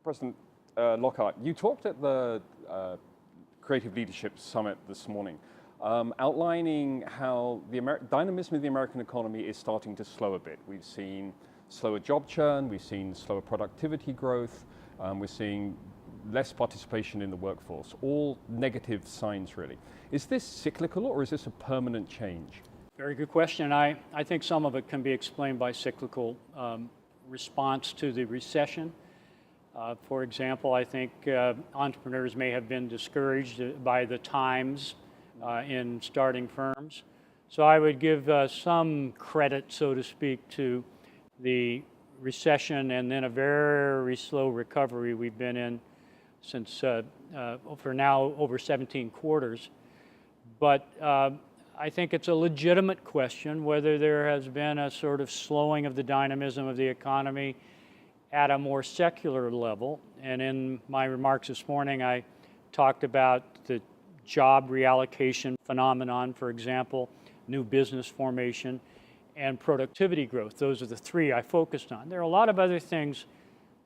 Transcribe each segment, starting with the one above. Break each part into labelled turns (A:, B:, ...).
A: President Lockhart, you talked at the Creative Leadership Summit this morning, outlining how the dynamism of the American economy is starting to slow a bit. We've seen slower job churn, we've seen slower productivity growth, we're seeing less participation in the workforce, all negative signs really. Is this cyclical or is this a permanent change?
B: Very good question. I think some of it can be explained by cyclical response to the recession. For example, I think entrepreneurs may have been discouraged by the times in starting firms. So I would give some credit, so to speak, to the recession and then a very slow recovery we've been in since for now over 17 quarters. But I think it's a legitimate question whether there has been a sort of slowing of the dynamism of the economy at a more secular level. And in my remarks this morning, I talked about the job reallocation phenomenon, for example, new business formation, and productivity growth. Those are the three I focused on. There are a lot of other things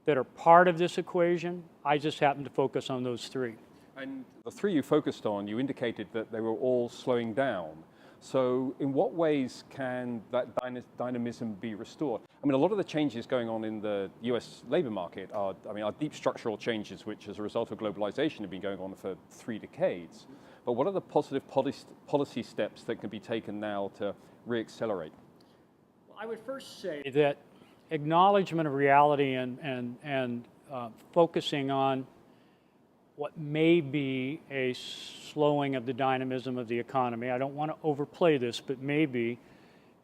B: that are part of this equation. I just happen to focus on those three.
A: And the three you focused on, you indicated that they were all slowing down. So in what ways can that dynamism be restored? I mean, a lot of the changes going on in the US labor market are deep structural changes, which as a result of globalization have been going on for 3 decades. But what are the positive policy steps that can be taken now to reaccelerate?
B: Well, I would first say that acknowledgement of reality and focusing on what may be a slowing of the dynamism of the economy. I don't want to overplay this, but maybe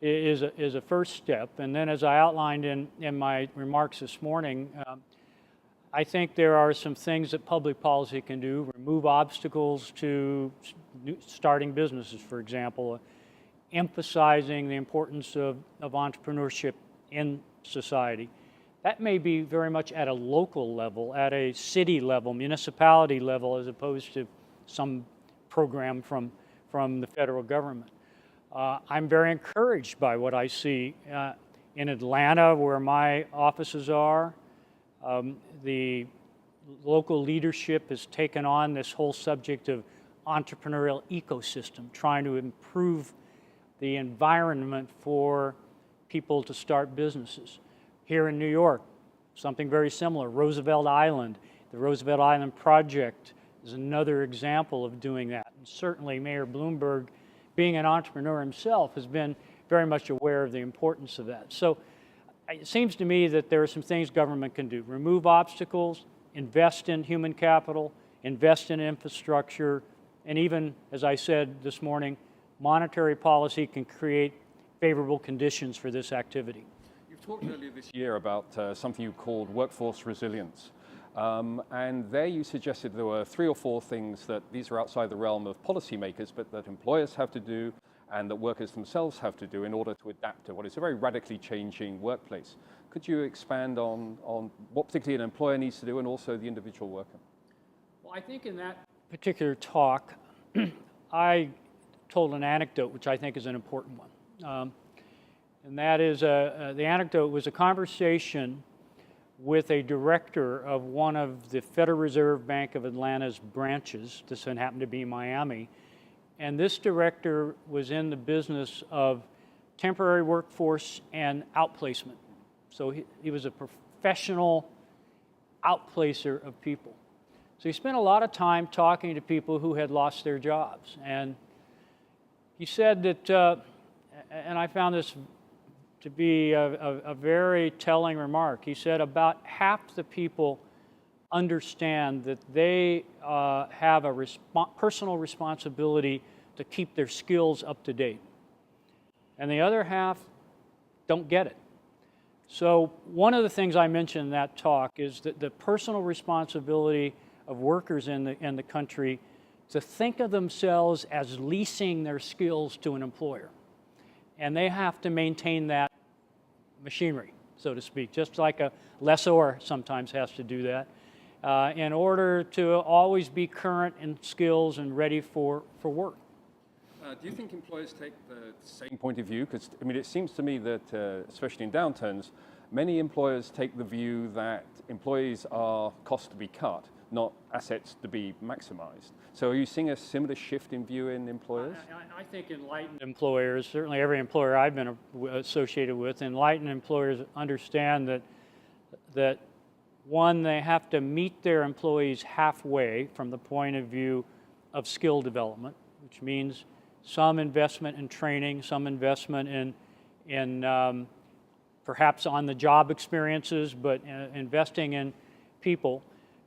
B: is a first step. And then as I outlined in my remarks this morning, I think there are some things that public policy can do, remove obstacles to starting businesses, for example, emphasizing the importance of entrepreneurship in society. That may be very much at a local level, at a city level, municipality level, as opposed to some program from the federal government. I'm very encouraged by what I see in Atlanta, where my offices are. The local leadership has taken on this whole subject of entrepreneurial ecosystem, trying to improve the environment for people to start businesses. Here in New York, something very similar, Roosevelt Island. The Roosevelt Island Project is another example of doing that. And certainly Mayor Bloomberg, being an entrepreneur himself, has been very much aware of the importance of that. So it seems to me that there are some things government can do. Remove obstacles, invest in human capital, invest in infrastructure, and even, as I said this morning, monetary policy can create favorable conditions for this activity.
A: You talked earlier this year about something you called workforce resilience. And there you suggested there were 3 or 4 things that these are outside the realm of policymakers, but that employers have to do and that workers themselves have to do in order to adapt to what is a very radically changing workplace. Could you expand on what particularly an employer needs to do and also the individual worker?
B: Well, I think in that particular talk, I told an anecdote which I think is an important one. And that is, the anecdote was a conversation with a director of one of the Federal Reserve Bank of Atlanta's branches. This one happened to be Miami. And this director was in the business of temporary workforce and outplacement. So he was a professional outplacer of people. So he spent a lot of time talking to people who had lost their jobs. And he said that, and I found this to be a very telling remark. He said about half the people understand that they have a personal responsibility to keep their skills up to date. And the other half don't get it. So one of the things I mentioned in that talk is that the personal responsibility of workers in the country to think of themselves as leasing their skills to an employer. And they have to maintain that machinery, so to speak, just like a lessor sometimes has to do that, in order to always be current in skills and ready for work.
A: Do you think employers take the same point of view? Because, I mean, it seems to me that, especially in downturns, many employers take the view that employees are costs to be cut, not assets to be maximized. So are you seeing a similar shift in view in employers?
B: I think enlightened employers, certainly every employer I've been associated with, enlightened employers understand that one, they have to meet their employees halfway from the point of view of skill development, which means some investment in training, some investment in perhaps on the job experiences, but investing in people.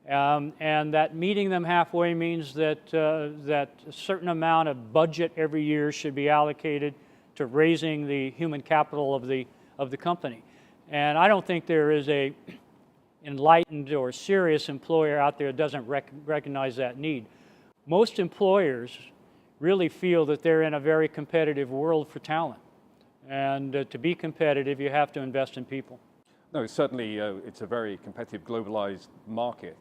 B: And that meeting them halfway means that a certain amount of budget every year should be allocated to raising the human capital of the company. And I don't think there is a enlightened or serious employer out there that doesn't recognize that need. Most employers really feel that they're in a very competitive world for talent. And to be competitive, you have to invest in people.
A: No, certainly it's a very competitive, globalized market,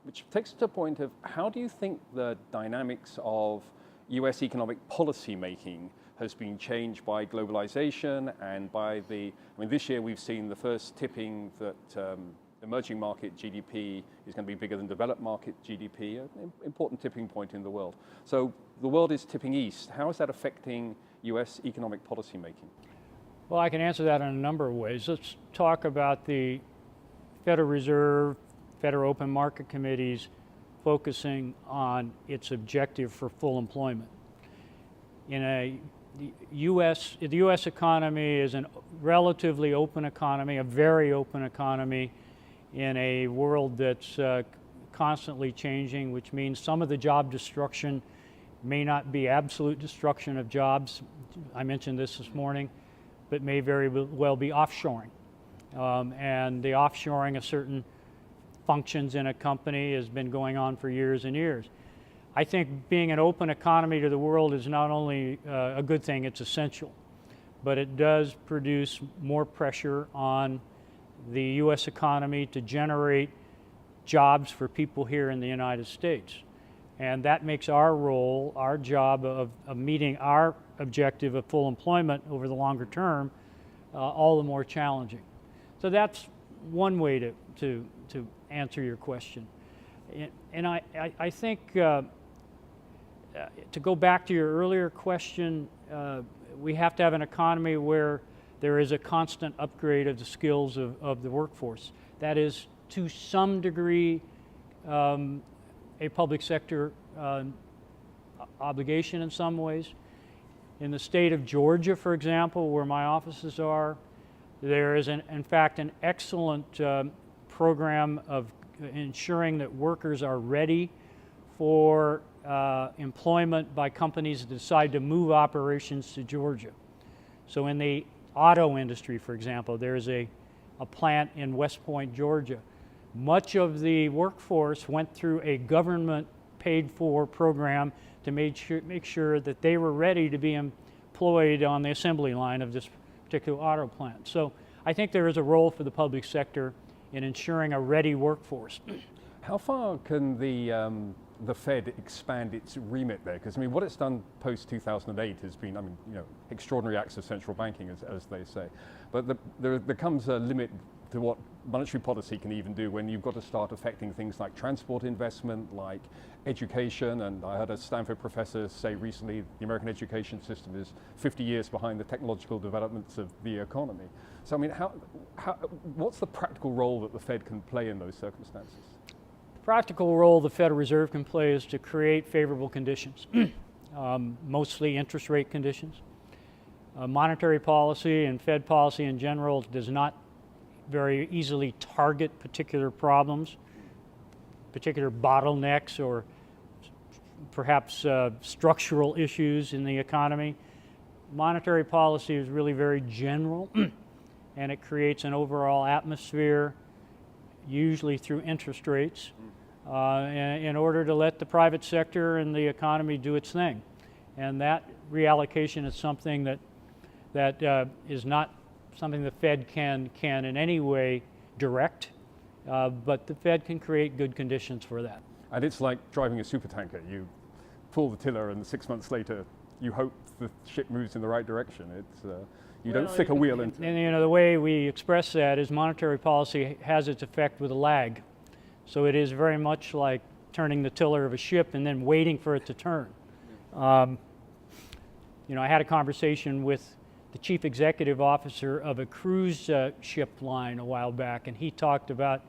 A: which takes us to a point of how do you think the dynamics of US economic policy making has been changed by globalization and by this year we've seen the first tipping that emerging market GDP is going to be bigger than developed market GDP, an important tipping point in the world. So the world is tipping east. How is that affecting US economic policy making?
B: Well, I can answer that in a number of ways. Let's talk about the Federal Reserve, Federal Open Market Committees focusing on its objective for full employment. The U.S. economy is a relatively open economy, a very open economy in a world that's constantly changing, which means some of the job destruction may not be absolute destruction of jobs. I mentioned this morning, but may very well be offshoring. And the offshoring of certain functions in a company has been going on for years and years. I think being an open economy to the world is not only a good thing, it's essential, but it does produce more pressure on the U.S. economy to generate jobs for people here in the United States. And that makes our role, our job of meeting our objective of full employment over the longer term all the more challenging. So that's one way to answer your question. And I think to go back to your earlier question, we have to have an economy where there is a constant upgrade of the skills of the workforce. That is, to some degree, a public sector obligation in some ways. In the state of Georgia, for example, where my offices are, there is, in fact, an excellent program of ensuring that workers are ready for employment by companies that decide to move operations to Georgia. So in the auto industry, for example, there's a plant in West Point, Georgia. Much of the workforce went through a government paid-for program to make sure that they were ready to be employed on the assembly line of this particular auto plant. So I think there is a role for the public sector in ensuring a ready workforce.
A: How far can the Fed expand its remit there? Because what it's done post 2008 has been, extraordinary acts of central banking, as they say. But there comes a limit to what monetary policy can even do when you've got to start affecting things like transport investment, like education. And I heard a Stanford professor say recently the American education system is 50 years behind the technological developments of the economy. So what's the practical role that the Fed can play in those circumstances?
B: The practical role the Federal Reserve can play is to create favorable conditions, mostly interest rate conditions. Monetary policy and Fed policy in general does not very easily target particular problems, particular bottlenecks, or perhaps structural issues in the economy. Monetary policy is really very general, and it creates an overall atmosphere, usually through interest rates, in order to let the private sector and the economy do its thing. And that reallocation is something that is not something the Fed can in any way direct, but the Fed can create good conditions for that.
A: And it's like driving a supertanker. You pull the tiller and 6 months later you hope the ship moves in the right direction. You don't flick a wheel and
B: the way we express that is monetary policy has its effect with a lag. So it is very much like turning the tiller of a ship and then waiting for it to turn. I had a conversation with the chief executive officer of a cruise ship line a while back, and he talked about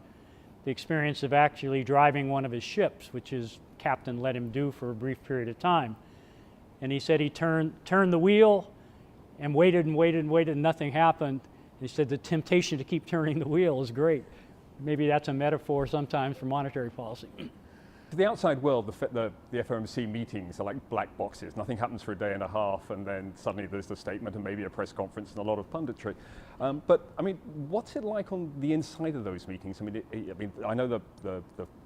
B: the experience of actually driving one of his ships, which his captain let him do for a brief period of time. And he said he turned the wheel and waited and waited and waited, and nothing happened. He said the temptation to keep turning the wheel is great. Maybe that's a metaphor sometimes for monetary policy.
A: To the outside world, the FOMC meetings are like black boxes. Nothing happens for a day and a half, and then suddenly there's the statement and maybe a press conference and a lot of punditry. But I mean, what's it like on the inside of those meetings? I mean, I know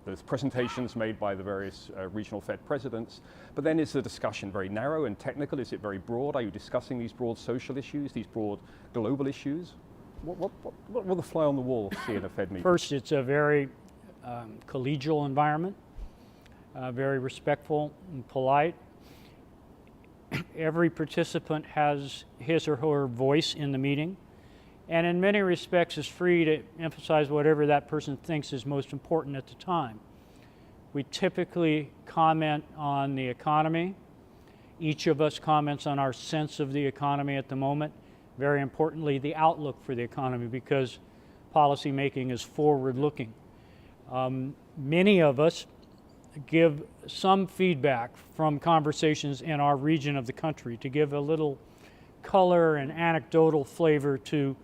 A: there's presentations made by the various regional Fed presidents, but then is the discussion very narrow and technical? Is it very broad? Are you discussing these broad social issues, these broad global issues? What will the fly on the wall see in a Fed meeting?
B: First, it's a very collegial environment. Very respectful and polite. Every participant has his or her voice in the meeting, and in many respects is free to emphasize whatever that person thinks is most important at the time. We typically comment on the economy. Each of us comments on our sense of the economy at the moment. Very importantly, the outlook for the economy, because policy making is forward-looking. Many of us give some feedback from conversations in our region of the country to give a little color and anecdotal flavor to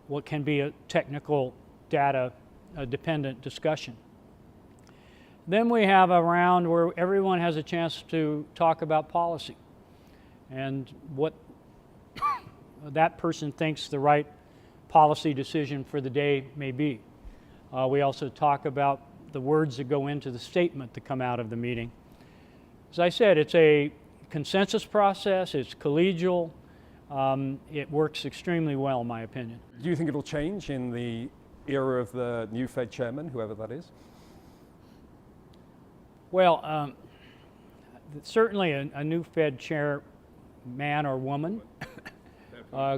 B: what can be a technical data dependent discussion. Then we have a round where everyone has a chance to talk about policy and what that person thinks the right policy decision for the day may be. We also talk about the words that go into the statement that come out of the meeting. As I said, it's a consensus process, it's collegial, it works extremely well in my opinion.
A: Do you think it'll change in the era of the new Fed chairman, whoever that is?
B: Well, certainly a new Fed chair, man or woman,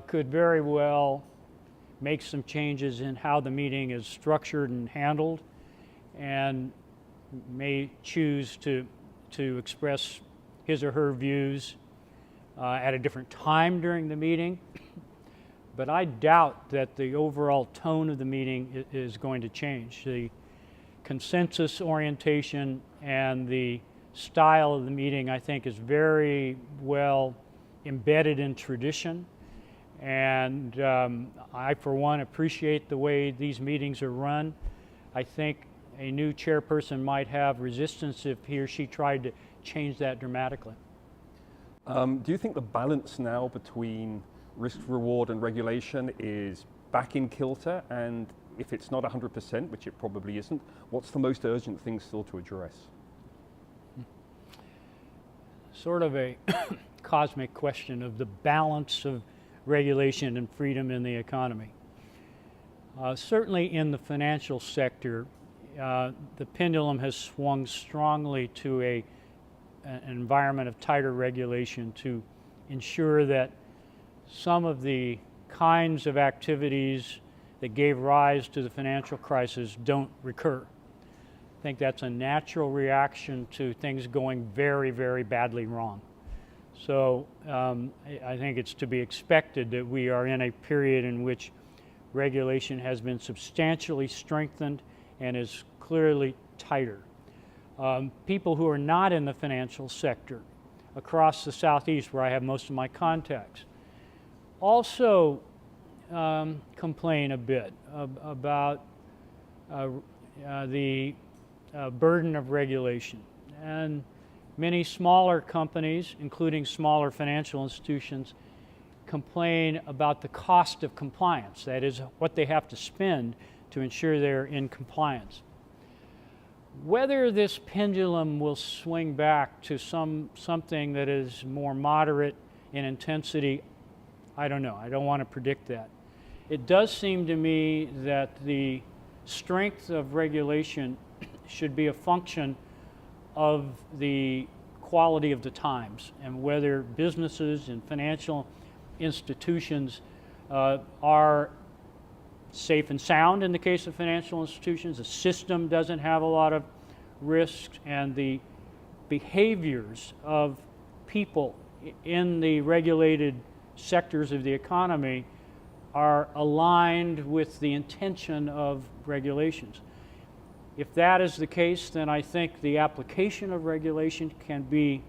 B: could very well make some changes in how the meeting is structured and handled, and may choose to express his or her views at a different time during the meeting. But I doubt that the overall tone of the meeting is going to change. The consensus orientation and the style of the meeting, I think, is very well embedded in tradition. And I, for one, appreciate the way these meetings are run. I think a new chairperson might have resistance if he or she tried to change that dramatically.
A: Do you think the balance now between risk, reward, and regulation is back in kilter? And if it's not 100%, which it probably isn't, what's the most urgent thing still to address?
B: Sort of a cosmic question of the balance of regulation and freedom in the economy. Certainly in the financial sector, the pendulum has swung strongly to an environment of tighter regulation to ensure that some of the kinds of activities that gave rise to the financial crisis don't recur. I think that's a natural reaction to things going very, very badly wrong. So I think it's to be expected that we are in a period in which regulation has been substantially strengthened and is clearly tighter. People who are not in the financial sector across the Southeast, where I have most of my contacts, also complain a bit about the burden of regulation. And many smaller companies, including smaller financial institutions, complain about the cost of compliance, that is, what they have to spend to ensure they're in compliance. Whether this pendulum will swing back to something that is more moderate in intensity, I don't know. I don't want to predict that. It does seem to me that the strength of regulation should be a function of the quality of the times and whether businesses and financial institutions are safe and sound in the case of financial institutions. The system doesn't have a lot of risks, and the behaviors of people in the regulated sectors of the economy are aligned with the intention of regulations. If that is the case, then I think the application of regulation can be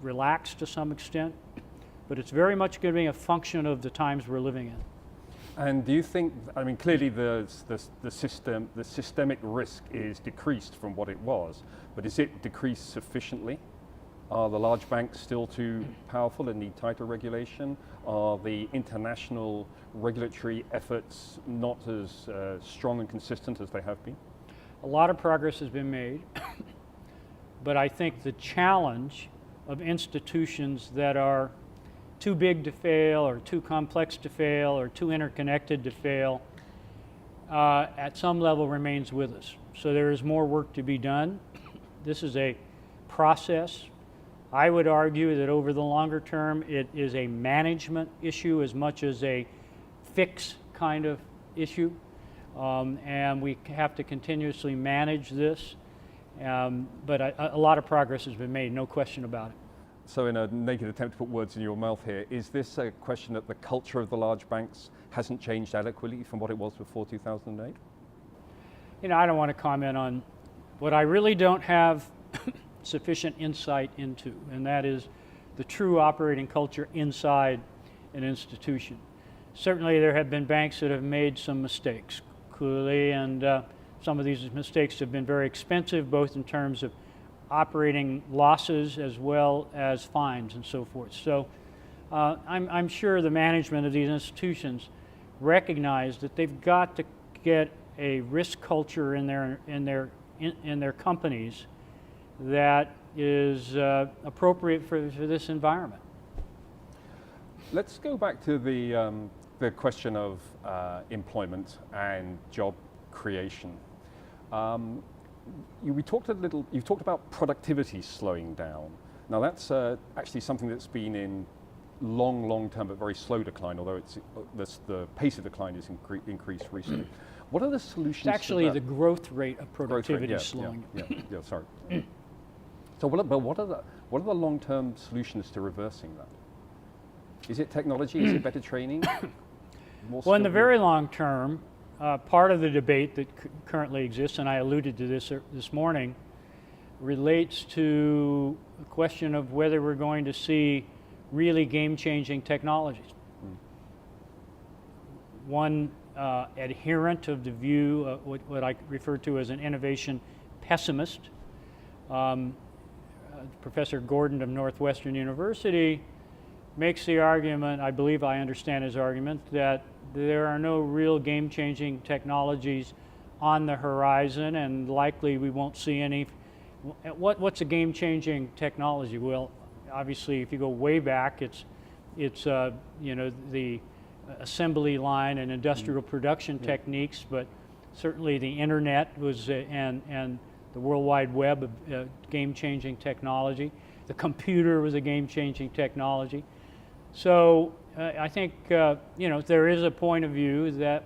B: relaxed to some extent, but it's very much going to be a function of the times we're living in.
A: And do you think, I mean, clearly the systemic risk is decreased from what it was, but is it decreased sufficiently? Are the large banks still too powerful and need tighter regulation? Are the international regulatory efforts not as strong and consistent as they have been?
B: A lot of progress has been made, but I think the challenge of institutions that are too big to fail, or too complex to fail, or too interconnected to fail, at some level remains with us. So there is more work to be done. This is a process. I would argue that over the longer term, it is a management issue as much as a fix kind of issue. And we have to continuously manage this. But a lot of progress has been made, no question about it.
A: So in a naked attempt to put words in your mouth here, is this a question that the culture of the large banks hasn't changed adequately from what it was before 2008?
B: You know, I don't want to comment on what I really don't have sufficient insight into, and that is the true operating culture inside an institution. Certainly there have been banks that have made some mistakes, clearly, and some of these mistakes have been very expensive, both in terms of operating losses as well as fines and so forth. So I'm sure the management of these institutions recognize that they've got to get a risk culture in their companies that is appropriate for this environment.
A: Let's go back to the question of employment and job creation. You've talked about productivity slowing down. Now that's actually something that's been in long term but very slow decline, although the pace of decline is increased recently. What are the solutions?
B: It's actually
A: to that?
B: The growth rate of productivity
A: yeah,
B: slowing.
A: Yeah, sorry. So what are the long-term solutions to reversing that? Is it technology? Is it better training?
B: Well, in the very long term, part of the debate that currently exists, and I alluded to this morning, relates to the question of whether we're going to see really game-changing technologies. One adherent of the view, what I refer to as an innovation pessimist, Professor Gordon of Northwestern University, makes the argument, I believe I understand his argument, that there are no real game-changing technologies on the horizon, and likely we won't see any. What's a game-changing technology? Well, obviously, if you go way back, it's you know, the assembly line and industrial production techniques, but certainly the internet was and the World Wide Web a game-changing technology. The computer was a game-changing technology. So I think you know, there is a point of view that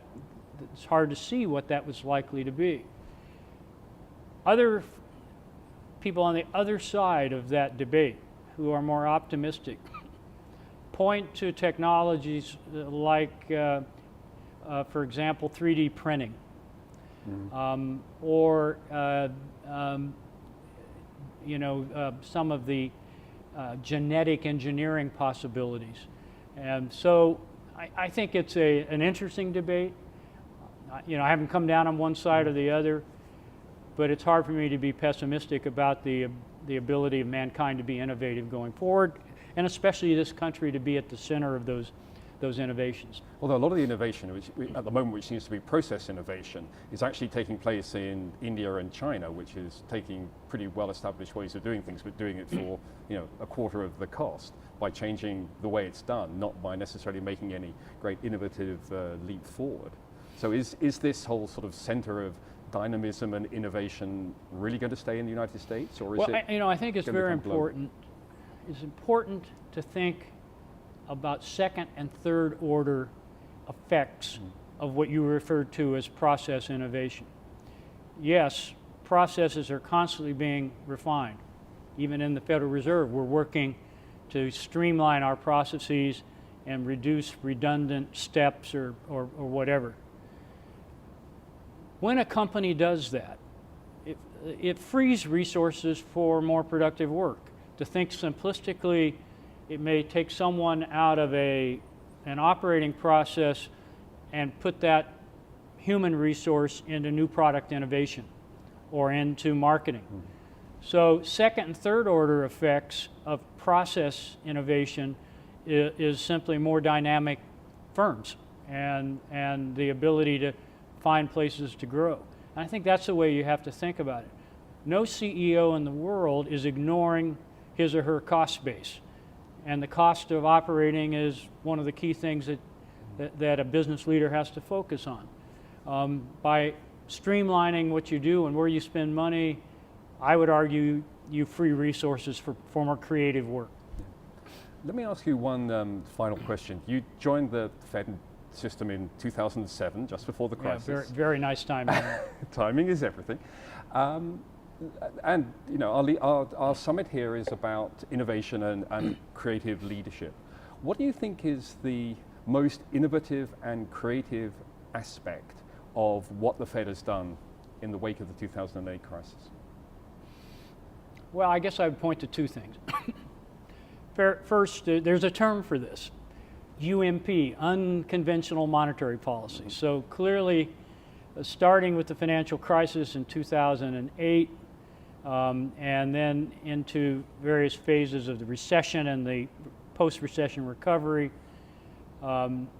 B: it's hard to see what that was likely to be. Other people on the other side of that debate, who are more optimistic, point to technologies like, for example, 3D printing, or you know, some of the genetic engineering possibilities. And so I think it's an interesting debate. You know, I haven't come down on one side or the other, but it's hard for me to be pessimistic about the ability of mankind to be innovative going forward, and especially this country to be at the center of those innovations.
A: Although a lot of the innovation, at the moment, which seems to be process innovation, is actually taking place in India and China, which is taking pretty well-established ways of doing things, but doing it for, you know, a quarter of the cost by changing the way it's done, not by necessarily making any great innovative leap forward. So is this whole sort of center of dynamism and innovation really going to stay in the United States, or is it?
B: You know, I think it's very important.
A: Global?
B: It's important to think about second and third order effects of what you referred to as process innovation. Yes, processes are constantly being refined. Even in the Federal Reserve, we're working to streamline our processes and reduce redundant steps or whatever. When a company does that, it frees resources for more productive work. To think simplistically, it may take someone out of an operating process and put that human resource into new product innovation or into marketing. So second and third order effects of process innovation is simply more dynamic firms and the ability to find places to grow. And I think that's the way you have to think about it. No CEO in the world is ignoring his or her cost base. And the cost of operating is one of the key things that a business leader has to focus on. By streamlining what you do and where you spend money, I would argue you free resources for more creative work.
A: Let me ask you one final question. You joined the Fed system in 2007, just before the crisis.
B: Yeah, very nice timing.
A: Timing is everything. And you know, our summit here is about innovation and creative leadership. What do you think is the most innovative and creative aspect of what the Fed has done in the wake of the 2008 crisis?
B: Well, I guess I would point to two things. First, there's a term for this, UMP, unconventional monetary policy. So clearly, starting with the financial crisis in 2008, and then into various phases of the recession and the post-recession recovery,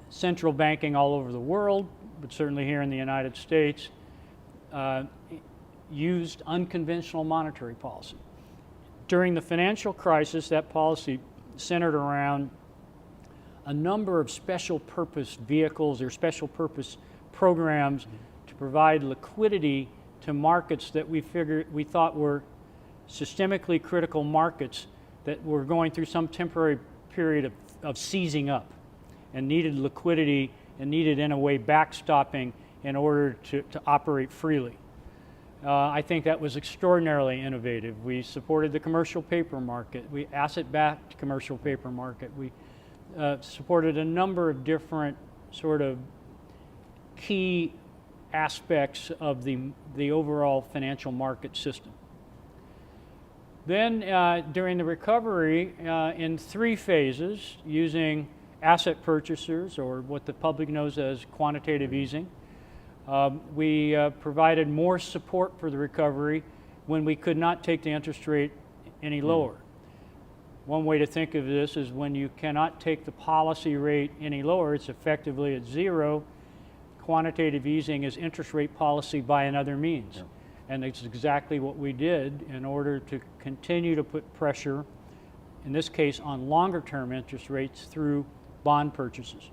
B: central banking all over the world, but certainly here in the United States, used unconventional monetary policy. During the financial crisis, that policy centered around a number of special purpose vehicles or special purpose programs to provide liquidity to markets that we thought were systemically critical markets that were going through some temporary period of seizing up and needed liquidity and needed, in a way, backstopping in order to operate freely. I think that was extraordinarily innovative. We supported the commercial paper market, we asset-backed commercial paper market, we supported a number of different sort of key aspects of the overall financial market system. Then during the recovery, in three phases, using asset purchasers, or what the public knows as quantitative easing, we provided more support for the recovery when we could not take the interest rate any lower. One way to think of this is when you cannot take the policy rate any lower, it's effectively at zero. Quantitative easing is interest rate policy by another means. Yeah. And it's exactly what we did in order to continue to put pressure, in this case on longer term interest rates, through bond purchases.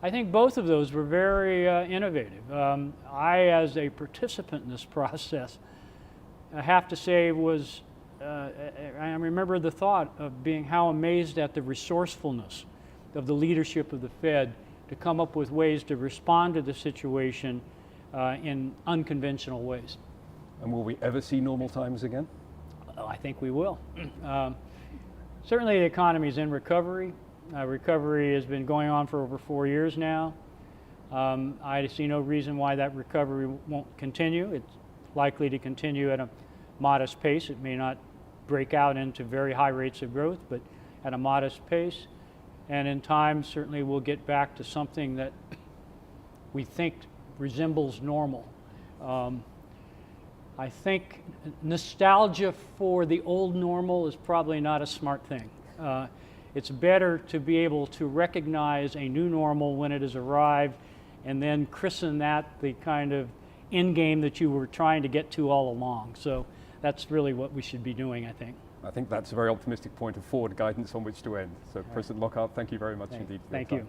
B: I think both of those were very innovative. I, as a participant in this process, I have to say I remember the thought of being how amazed at the resourcefulness of the leadership of the Fed to come up with ways to respond to the situation in unconventional ways.
A: And will we ever see normal times again?
B: Oh, I think we will. Certainly the economy is in recovery. Recovery has been going on for over 4 years now. I see no reason why that recovery won't continue. It's likely to continue at a modest pace. It may not break out into very high rates of growth, but at a modest pace. And in time, certainly we'll get back to something that we think resembles normal. I think nostalgia for the old normal is probably not a smart thing. It's better to be able to recognize a new normal when it has arrived and then christen that the kind of end game that you were trying to get to all along. So that's really what we should be doing, I think.
A: I think that's a very optimistic point of forward guidance on which to end. So, President Lockhart, thank you very much indeed for your time.
B: Thank you.